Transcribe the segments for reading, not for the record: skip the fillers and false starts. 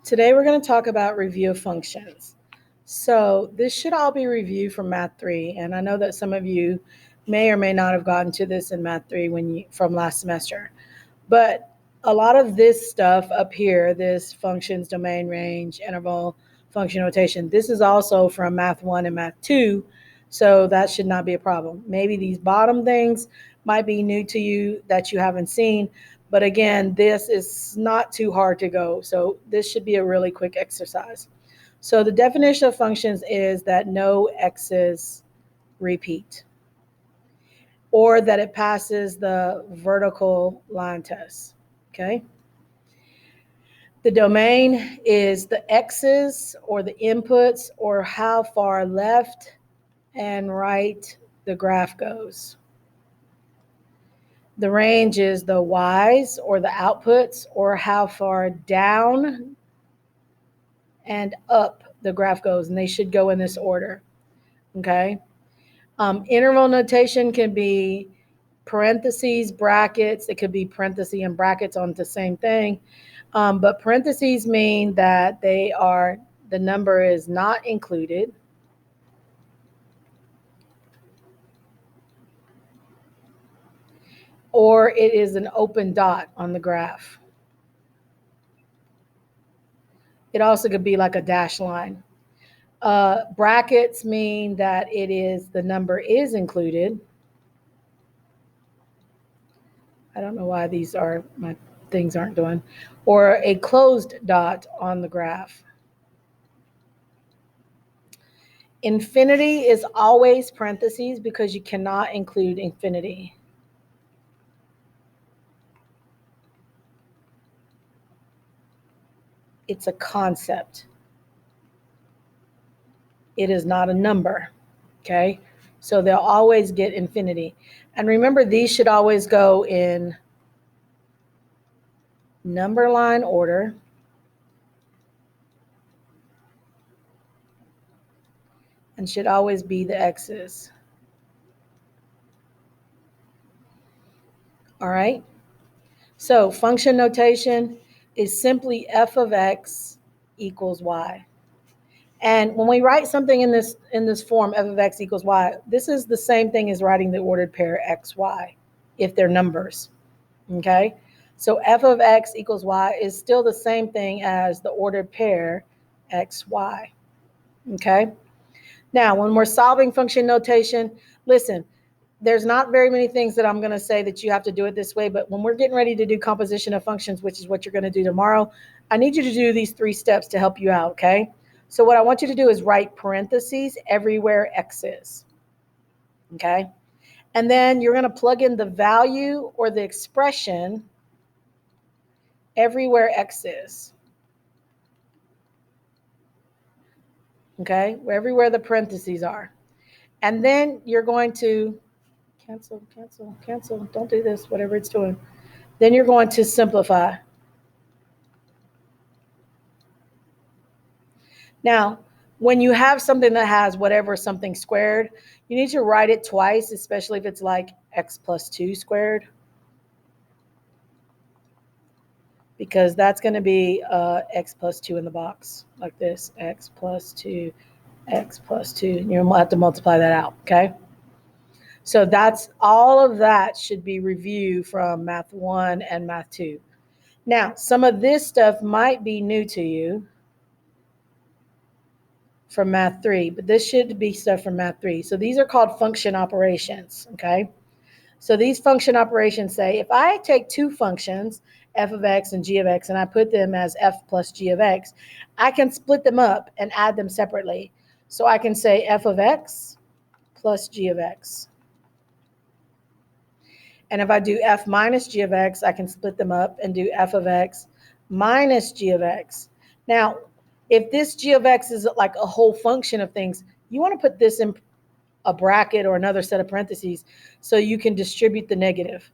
Today we're going to talk about review of functions. So this should all be reviewed from Math 3, and I know that some of you may or may not have gotten to this in Math 3 from last semester. But a lot of this stuff up here, this functions, domain, range, interval, function notation, this is also from Math 1 and Math 2, so that should not be a problem. Maybe these bottom things might be new to you that you haven't seen, but again, this is not too hard to go, so this should be a really quick exercise. So the definition of functions is that no x's repeat, or that it passes the vertical line test, okay? The domain is the x's or the inputs or how far left and right the graph goes. The range is the y's or the outputs or how far down and up the graph goes, and they should go in this order, okay? Interval notation can be parentheses, brackets. It could be parentheses and brackets on the same thing. But parentheses mean that the number is not included. Or it is an open dot on the graph. It also could be like a dash line. Brackets mean that the number is included. I don't know why my things aren't doing. Or a closed dot on the graph. Infinity is always parentheses because you cannot include infinity. It's a concept. It is not a number, okay? So they'll always get infinity. And remember, these should always go in number line order. And should always be the x's. All right? So function notation is simply f of x equals y. And when we write something in this form, f of x equals y, this is the same thing as writing the ordered pair x, y, if they're numbers, okay? So f of x equals y is still the same thing as the ordered pair x, y, okay? Now, when we're solving function notation, listen, there's not very many things that I'm going to say that you have to do it this way, but when we're getting ready to do composition of functions, which is what you're going to do tomorrow, I need you to do these 3 steps to help you out, okay? So what I want you to do is write parentheses everywhere x is, okay? And then you're going to plug in the value or the expression everywhere x is, okay? Everywhere the parentheses are. And then you're going to cancel, don't do this, whatever it's doing. Then you're going to simplify. Now, when you have something that has whatever something squared, you need to write it twice, especially if it's like x plus 2 squared. Because that's going to be x plus 2 in the box, like this, x plus 2, x plus 2. You'll have to multiply that out, okay? So that's all of that should be reviewed from Math 1 and Math 2. Now, some of this stuff might be new to you from Math 3, but this should be stuff from Math 3. So these are called function operations, okay? So these function operations say, if I take 2 functions, f of x and g of x, and I put them as f plus g of x, I can split them up and add them separately. So I can say f of x plus g of x. And if I do f minus g of x, I can split them up and do f of x minus g of x. Now, if this g of x is like a whole function of things, you want to put this in a bracket or another set of parentheses so you can distribute the negative.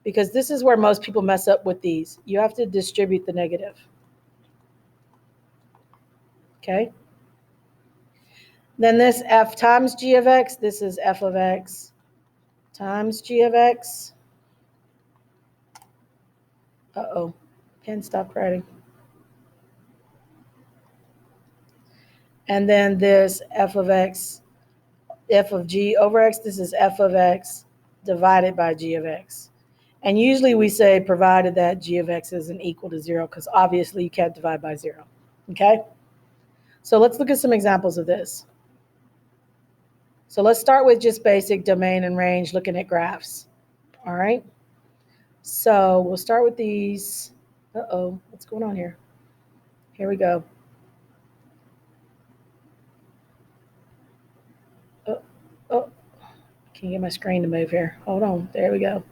Because this is where most people mess up with these. You have to distribute the negative. Okay? Then this f times g of x, this is f of x times g of x. Uh-oh, pen stopped writing. And then this f of x, f of g over x, this is f of x divided by g of x. And usually we say provided that g of x isn't equal to 0, because obviously you can't divide by 0. Okay? So let's look at some examples of this. So let's start with just basic domain and range, looking at graphs. All right? So we'll start with these. Uh-oh, what's going on here? Here we go. Oh, can't get my screen to move here. Hold on. There we go.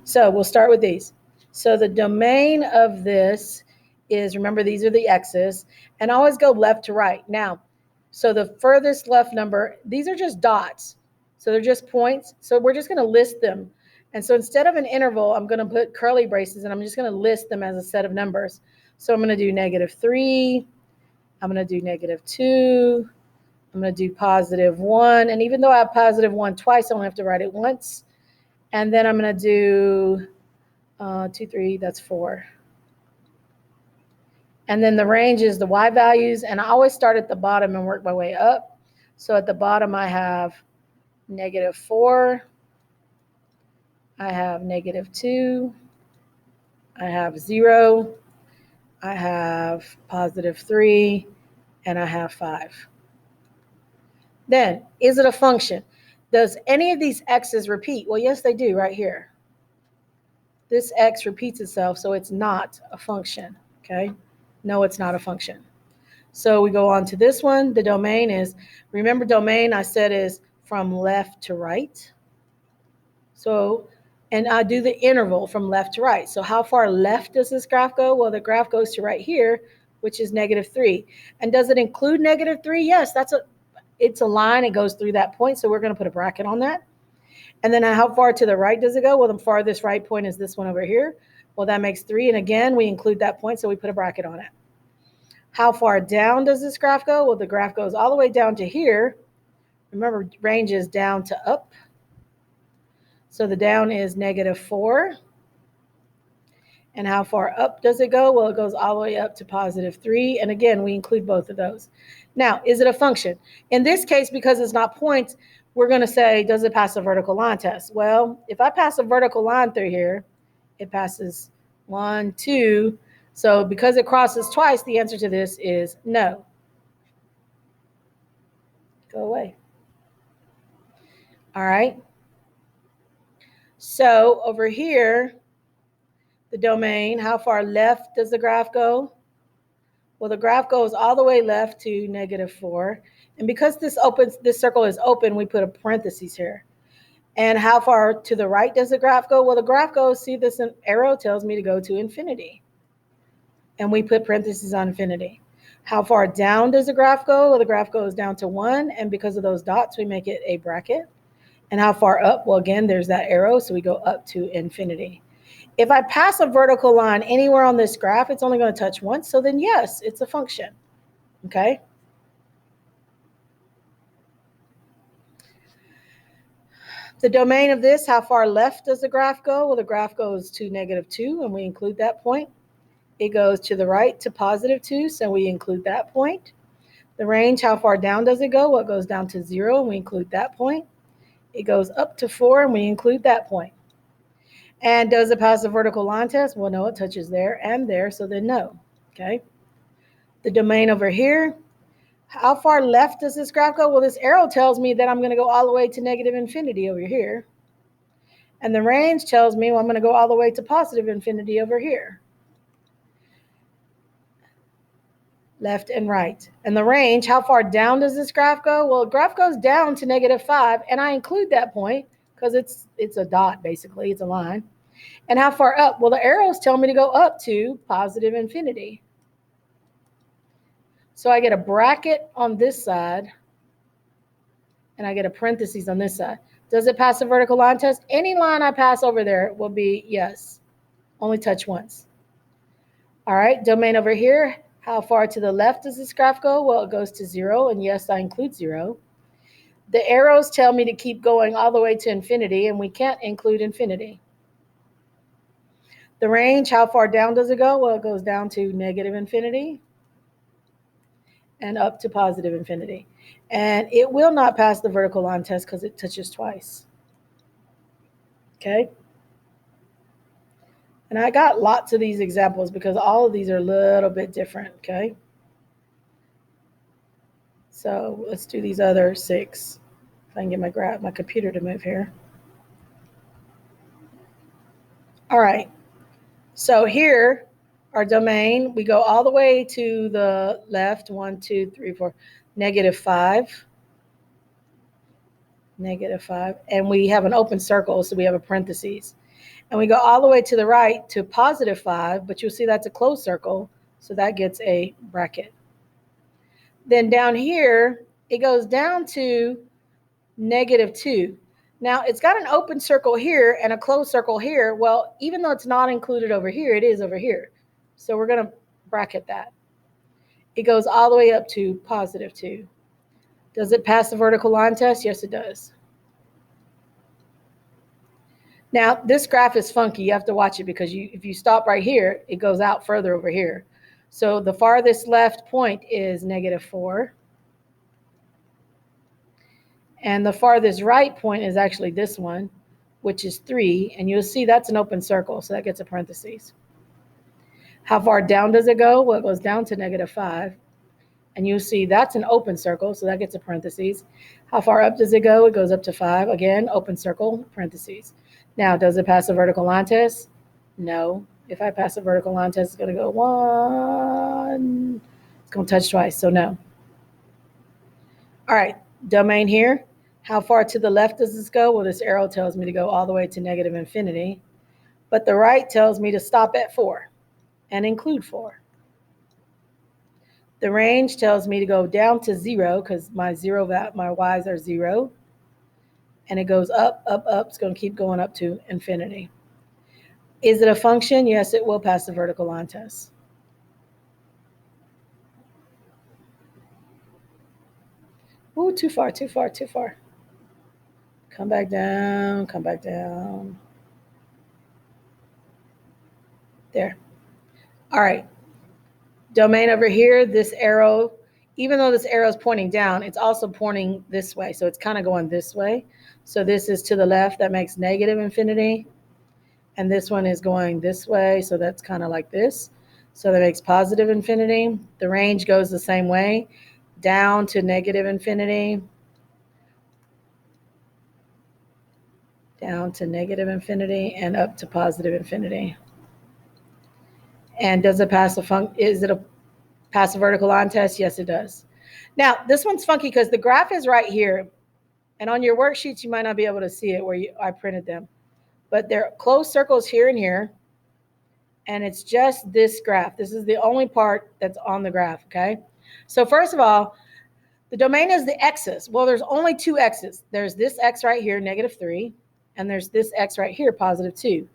So we'll start with these. So the domain of this is, remember, these are the x's, and always go left to right. Now, so the furthest left number, these are just dots. So they're just points. So we're just going to list them. And so instead of an interval, I'm going to put curly braces, and I'm just going to list them as a set of numbers. So I'm going to do -3. I'm going to do -2. I'm going to do +1. And even though I have +1 twice, I only have to write it once. And then I'm going to do 2, 3, that's 4. And then the range is the y values. And I always start at the bottom and work my way up. So at the bottom, I have -4. I have -2. I have 0. I have +3. And I have 5. Then, is it a function? Does any of these x's repeat? Well, yes, they do right here. This x repeats itself, so it's not a function, okay? No, it's not a function. So we go on to this one. The domain is, remember domain I said is from left to right. So, and I do the interval from left to right. So how far left does this graph go? Well, the graph goes to right here, which is -3. And does it include -3? Yes, it's a line. It goes through that point, so we're going to put a bracket on that. And then how far to the right does it go? Well, the farthest right point is this one over here. Well, that makes 3. And again, we include that point, so we put a bracket on it. How far down does this graph go? Well, the graph goes all the way down to here. Remember, range is down to up. So the down is -4. And how far up does it go? Well, it goes all the way up to +3. And again, we include both of those. Now, is it a function? In this case, because it's not points, we're going to say, does it pass a vertical line test? Well, if I pass a vertical line through here, it passes 1, 2. So because it crosses twice, the answer to this is no. Go away. All right. So over here, the domain, how far left does the graph go? Well, the graph goes all the way left to -4. And because this circle is open, we put a parenthesis here. And how far to the right does the graph go? Well, the graph goes, see this arrow tells me to go to infinity. And we put parentheses on infinity. How far down does the graph go? Well, the graph goes down to 1. And because of those dots, we make it a bracket. And how far up? Well, again, there's that arrow, so we go up to infinity. If I pass a vertical line anywhere on this graph, it's only going to touch once. So then, yes, it's a function. Okay? The domain of this, how far left does the graph go? Well, the graph goes to -2, and we include that point. It goes to the right to +2, so we include that point. The range, how far down does it go? Well, it goes down to 0, and we include that point. It goes up to 4, and we include that point. And does it pass the vertical line test? Well, no, it touches there and there, so then no. Okay. The domain over here, how far left does this graph go? Well, this arrow tells me that I'm going to go all the way to -infinity over here. And the range tells me, well, I'm going to go all the way to +infinity over here. Left and right. And the range, how far down does this graph go? Well, the graph goes down to -5, and I include that point because it's a dot, basically. It's a line. And how far up? Well, the arrows tell me to go up to +infinity. So I get a bracket on this side, and I get a parentheses on this side. Does it pass a vertical line test? Any line I pass over there will be yes. Only touch once. All right, domain over here. How far to the left does this graph go? Well, it goes to 0, and yes, I include 0. The arrows tell me to keep going all the way to infinity, and we can't include infinity. The range, how far down does it go? Well, it goes down to -infinity. and up to positive infinity. And it will not pass the vertical line test because it touches twice. Okay? And I got lots of these examples because all of these are a little bit different, okay? So let's do these other 6. If I can get my computer to move here. All right. So here, our domain, we go all the way to the left, 1, 2, 3, 4, -5. -5. And we have an open circle, so we have a parentheses. And we go all the way to the right to +5, but you'll see that's a closed circle, so that gets a bracket. Then down here, it goes down to -2. Now, it's got an open circle here and a closed circle here. Well, even though it's not included over here, it is over here. So we're going to bracket that. It goes all the way up to +2. Does it pass the vertical line test? Yes, it does. Now, this graph is funky. You have to watch it because if you stop right here, it goes out further over here. So the farthest left point is -4. And the farthest right point is actually this one, which is 3. And you'll see that's an open circle, so that gets a parentheses. How far down does it go? Well, it goes down to -5. And you'll see that's an open circle, so that gets a parentheses. How far up does it go? It goes up to 5. Again, open circle, parentheses. Now, does it pass a vertical line test? No. If I pass a vertical line test, it's going to go 1. It's going to touch twice, so no. All right, domain here. How far to the left does this go? Well, this arrow tells me to go all the way to -infinity. But the right tells me to stop at 4 and include 4. The range tells me to go down to 0 because my y's are 0. And it goes up, up, up. It's going to keep going up to infinity. Is it a function? Yes, it will pass the vertical line test. Ooh, too far, too far, too far. Come back down, come back down. There. All right. Domain over here, this arrow, even though this arrow is pointing down, it's also pointing this way. So it's kind of going this way. So this is to the left. That makes -infinity. And this one is going this way. So that's kind of like this. So that makes +infinity. The range goes the same way, down to -infinity. Down to -infinity and up to +infinity. And does it pass pass a vertical line test? Yes, it does. Now, this one's funky because the graph is right here. And on your worksheets, you might not be able to see it where I printed them. But they're closed circles here and here. And it's just this graph. This is the only part that's on the graph, okay? So first of all, the domain is the x's. Well, there's only 2 x's. There's this x right here, -3. And there's this x right here, +2.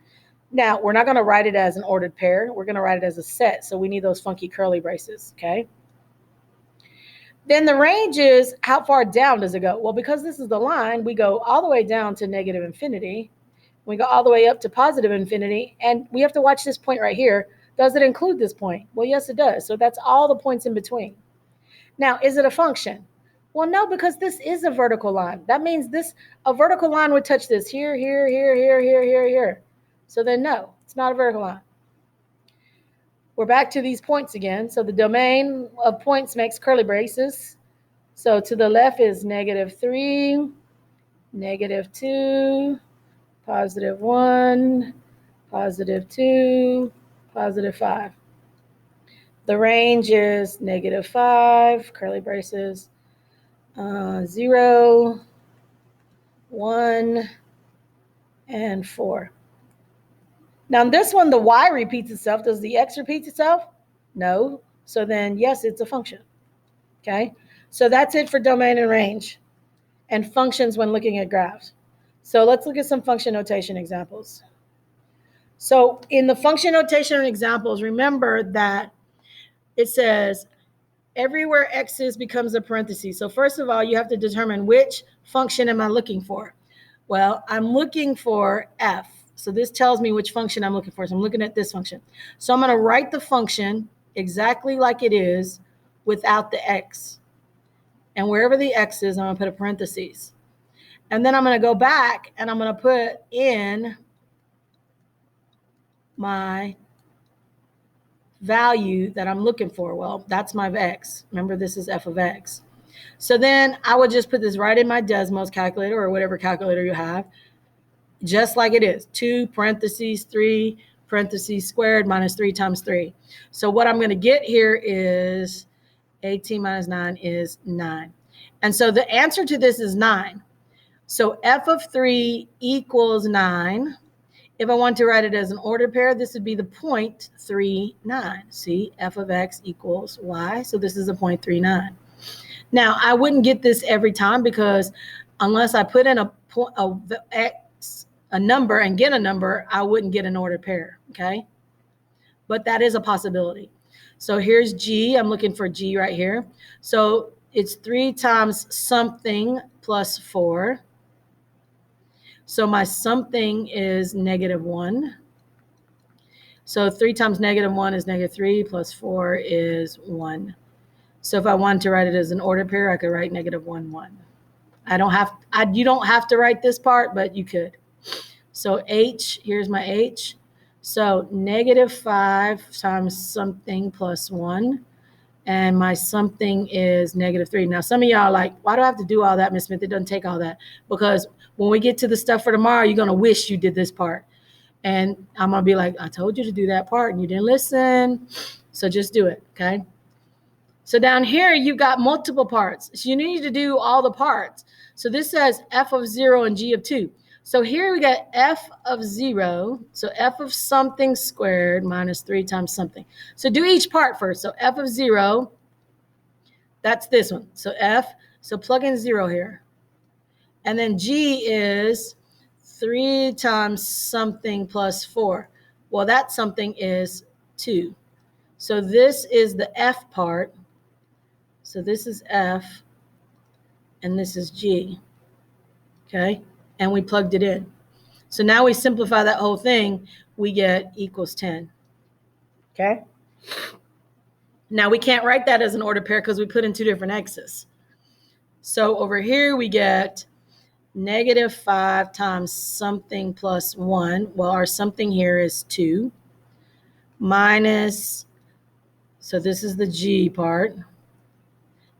Now, we're not going to write it as an ordered pair. We're going to write it as a set. So we need those funky curly braces, okay? Then the range is how far down does it go? Well, because this is the line, we go all the way down to -infinity. We go all the way up to +infinity. And we have to watch this point right here. Does it include this point? Well, yes, it does. So that's all the points in between. Now, is it a function? Well, no, because this is a vertical line. That means a vertical line would touch this here, here, here, here, here, here, here. So then no, it's not a vertical line. We're back to these points again. So the domain of points makes curly braces. So to the left is -3, -2, +1, +2, +5. The range is -5, curly braces, 0, 1, and 4. Now, in this one, the y repeats itself. Does the x repeat itself? No. So then, yes, it's a function. Okay? So that's it for domain and range and functions when looking at graphs. So let's look at some function notation examples. So in the function notation examples, remember that it says everywhere x is becomes a parenthesis. So first of all, you have to determine which function am I looking for. Well, I'm looking for f. So this tells me which function I'm looking for. So I'm looking at this function. So I'm going to write the function exactly like it is without the x. And wherever the x is, I'm going to put a parentheses. And then I'm going to go back and I'm going to put in my value that I'm looking for. Well, that's my x. Remember, this is f of x. So then I would just put this right in my Desmos calculator or whatever calculator you have, just like it is. 2 parentheses 3 parentheses squared minus 3 times 3. So what I'm going to get here is 18 minus 9 is 9. And so the answer to this is 9. So f of 3 equals 9. If I want to write it as an ordered pair, this would be the 0.39. See, f of x equals y. So this is a 0.39. Now, I wouldn't get this every time because unless I put in a number and get a number, I wouldn't get an ordered pair, okay? But that is a possibility. So here's g. I'm looking for g right here. So it's 3 times something plus 4. So my something is -1. So 3 times -1 is -3 plus 4 is 1. So if I wanted to write it as an ordered pair, I could write -1, 1. You don't have to write this part, but you could. So h, here's my h. So -5 times something plus 1. And my something is -3. Now, some of y'all are like, why do I have to do all that, Ms. Smith? It doesn't take all that. Because when we get to the stuff for tomorrow, you're going to wish you did this part. And I'm going to be like, I told you to do that part and you didn't listen. So just do it, okay? So down here, you've got multiple parts. So you need to do all the parts. So this says f of 0 and g of 2. So here we got f of 0. So f of something squared minus 3 times something. So do each part first. So f of 0, that's this one. So f, so plug in 0 here. And then g is 3 times something plus 4. Well, that something is 2. So this is the f part. So this is f, and this is g. Okay? And we plugged it in. So now we simplify that whole thing, we get equals 10. Okay? Now we can't write that as an ordered pair because we put in 2 different x's. So over here we get -5 times something plus 1. Well, our something here is 2. Minus, so this is the g part.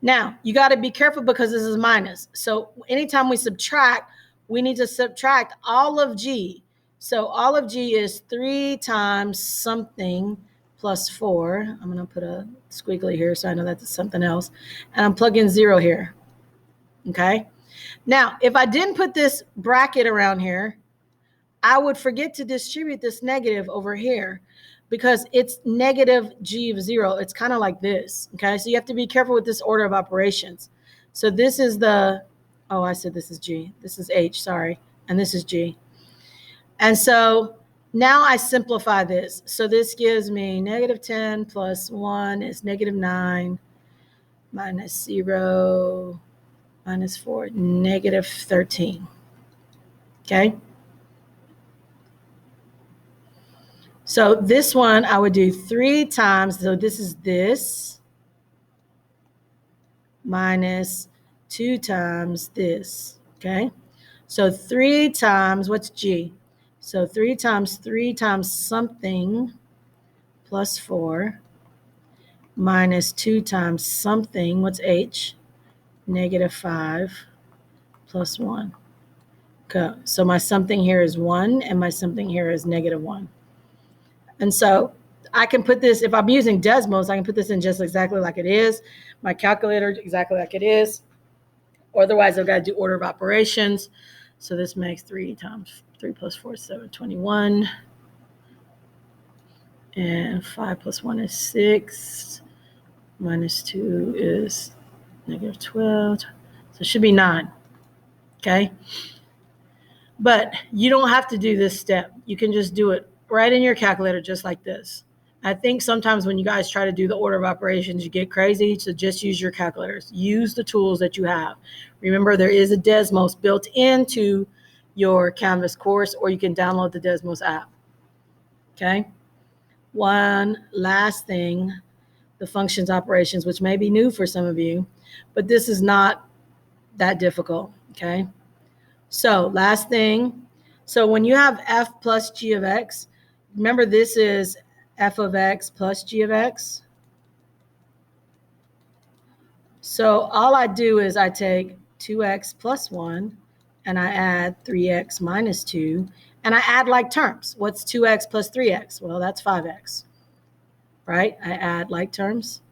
Now, you got to be careful because this is minus. So anytime we subtract, we need to subtract all of g. So all of g is 3 times something plus 4. I'm going to put a squiggly here so I know that's something else. And I'm plugging 0 here. Okay? Now, if I didn't put this bracket around here, I would forget to distribute this negative over here because it's negative g of 0. It's kind of like this, okay? So you have to be careful with this order of operations. So this is the, oh, I said this is g. This is h, sorry. And this is g. And so now I simplify this. So this gives me -10 plus 1 is -9 minus 0 minus 4, -13. Okay? So this one, I would do 3 times, so this is this, minus 2 times this, okay? So 3 times, what's g? So 3 times something plus 4, minus 2 times something, what's h? -5 plus 1. Okay, so my something here is 1, and my something here is -1. And so I can put this, if I'm using Desmos, I can put this in just exactly like it is. My calculator exactly like it is. Or otherwise, I've got to do order of operations. So this makes 3 times 3 plus 4 is 7, 21. And 5 plus 1 is 6. Minus 2 is -12. So it should be 9. Okay? But you don't have to do this step. You can just do it right in your calculator just like this. I think sometimes when you guys try to do the order of operations, you get crazy. So just use your calculators. Use the tools that you have. Remember, there is a Desmos built into your Canvas course, or you can download the Desmos app. Okay? One last thing. the functions operations, which may be new for some of you, but this is not that difficult, okay? So last thing, so when you have f plus g of x, remember this is f of x plus g of x. So all I do is I take 2x plus 1 and I add 3x minus 2 and I add like terms. What's 2x plus 3x? Well, that's 5x, right? I add like terms.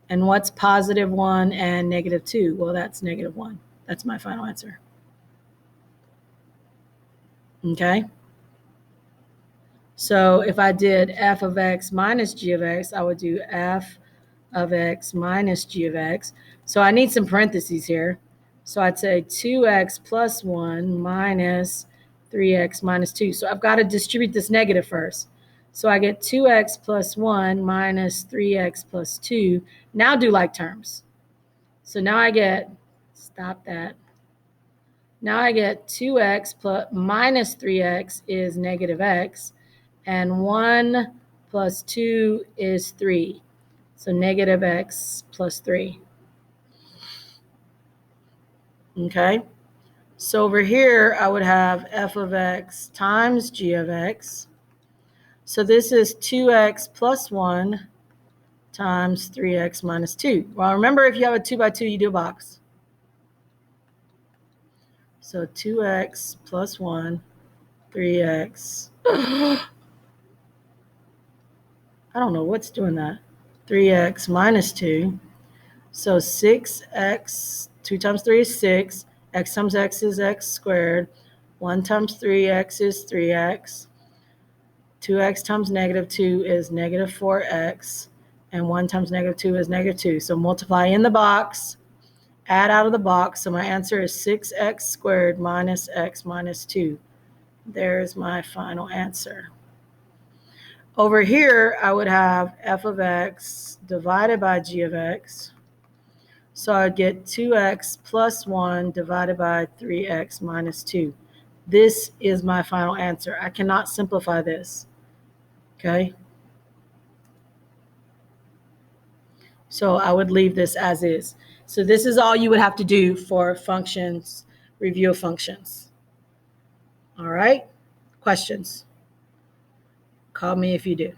And what's positive 1 and negative 2? Well, that's negative 1. That's my final answer. Okay? So if I did f of x minus g of x, I would do f of x minus g of x. So I need some parentheses here. So I'd say 2x plus 1 minus 3x minus 2. So I've got to distribute this negative first. So I get 2x plus 1 minus 3x plus 2. Now do like terms. So now I get, stop that. Now I get 2x plus minus 3x is negative x. And 1 plus 2 is 3. So negative x plus 3. Okay? So over here, I would have f of x times g of x. So this is 2x plus 1 times 3x minus 2. Well, remember, if you have a 2 by 2, you do a box. So 2x plus 1, 3x. I don't know what's doing that. 3x minus 2. So 6x, 2 times 3 is 6. X times x is x squared. 1 times 3x is 3x. 2x times negative 2 is negative 4x. And 1 times negative 2 is negative 2. So multiply in the box, add out of the box. So my answer is 6x squared minus x minus 2. There's my final answer. Over here, I would have f of x divided by g of x. So I'd get 2x plus 1 divided by 3x minus 2. This is my final answer. I cannot simplify this. Okay? So I would leave this as is. So this is all you would have to do for functions, review of functions. All right? Questions? Call me if you do.